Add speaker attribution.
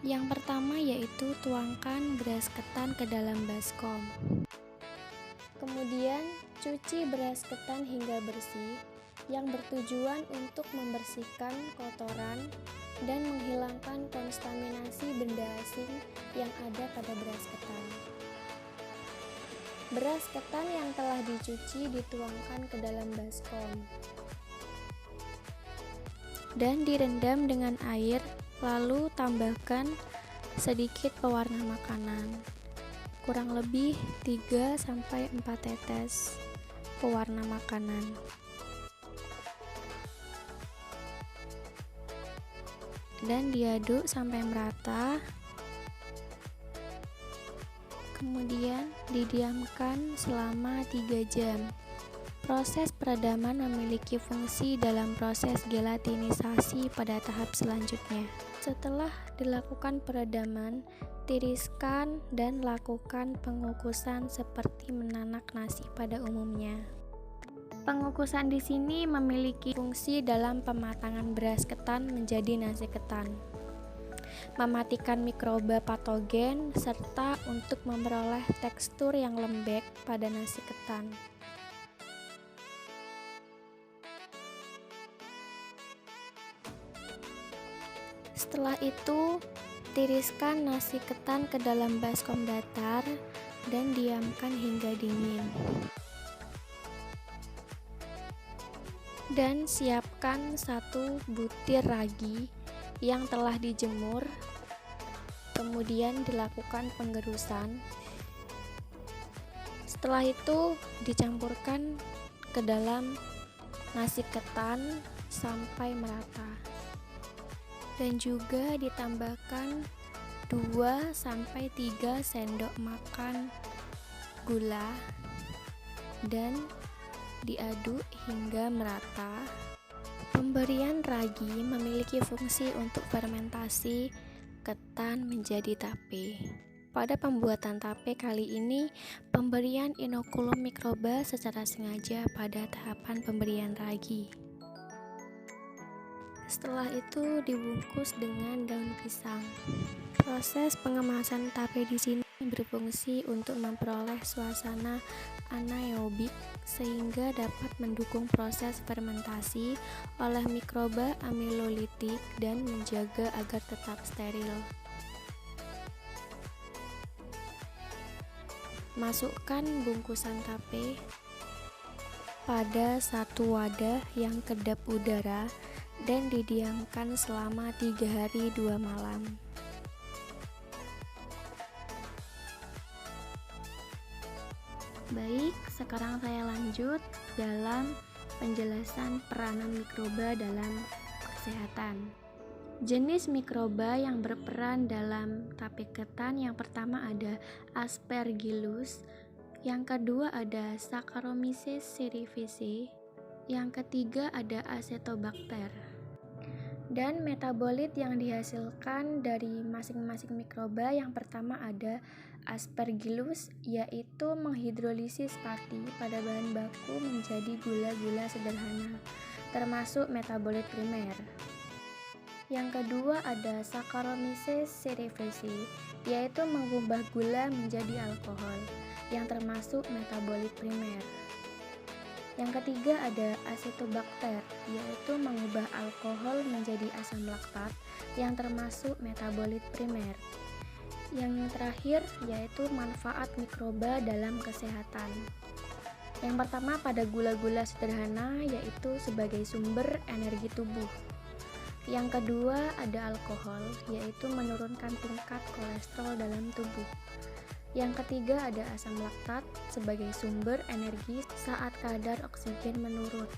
Speaker 1: Yang pertama yaitu tuangkan beras ketan ke dalam baskom. Kemudian cuci beras ketan hingga bersih, yang bertujuan untuk membersihkan kotoran dan menghilangkan kontaminasi benda asing yang ada pada beras ketan. Beras ketan yang telah dicuci dituangkan ke dalam baskom dan direndam dengan air, lalu tambahkan sedikit pewarna makanan, kurang lebih 3-4 tetes pewarna makanan. Dan diaduk sampai merata. Kemudian didiamkan selama 3 jam. Proses peredaman memiliki fungsi dalam proses gelatinisasi pada tahap selanjutnya. Setelah dilakukan peredaman, tiriskan dan lakukan pengukusan seperti menanak nasi pada umumnya. Pengukusan di sini memiliki fungsi dalam pematangan beras ketan menjadi nasi ketan, mematikan mikroba patogen, serta untuk memperoleh tekstur yang lembek pada nasi ketan. Setelah itu, tiriskan nasi ketan ke dalam baskom datar dan diamkan hingga dingin. Dan siapkan 1 butir ragi yang telah dijemur. Kemudian dilakukan penggerusan. Setelah itu dicampurkan ke dalam nasi ketan sampai merata. Dan juga ditambahkan 2-3 sendok makan gula dan diaduk hingga merata. Pemberian ragi memiliki fungsi untuk fermentasi ketan menjadi tape. Pada pembuatan tape kali ini, pemberian inokulum mikroba secara sengaja pada tahapan pemberian ragi. Setelah itu dibungkus dengan daun pisang. Proses pengemasan tape di sini berfungsi untuk memperoleh suasana anaerobik sehingga dapat mendukung proses fermentasi oleh mikroba amilolitik dan menjaga agar tetap steril. Masukkan bungkusan tape pada satu wadah yang kedap udara dan didiamkan selama 3 hari 2 malam. Baik, sekarang saya lanjut dalam penjelasan peranan mikroba dalam kesehatan. Jenis mikroba yang berperan dalam tape ketan yang pertama ada Aspergillus, yang kedua ada Saccharomyces cerevisiae, yang ketiga ada Acetobacter. Dan metabolit yang dihasilkan dari masing-masing mikroba yang pertama ada Aspergillus, yaitu menghidrolisis pati pada bahan baku menjadi gula-gula sederhana, termasuk metabolit primer. Yang kedua ada Saccharomyces cerevisiae, yaitu mengubah gula menjadi alkohol, yang termasuk metabolit primer. Yang ketiga ada Acetobacter, yaitu mengubah alkohol menjadi asam laktat, yang termasuk metabolit primer. Yang terakhir yaitu manfaat mikroba dalam kesehatan. Yang pertama pada gula-gula sederhana, yaitu sebagai sumber energi tubuh. Yang kedua ada alkohol, yaitu menurunkan tingkat kolesterol dalam tubuh. Yang ketiga ada asam laktat sebagai sumber energi saat kadar oksigen menurun.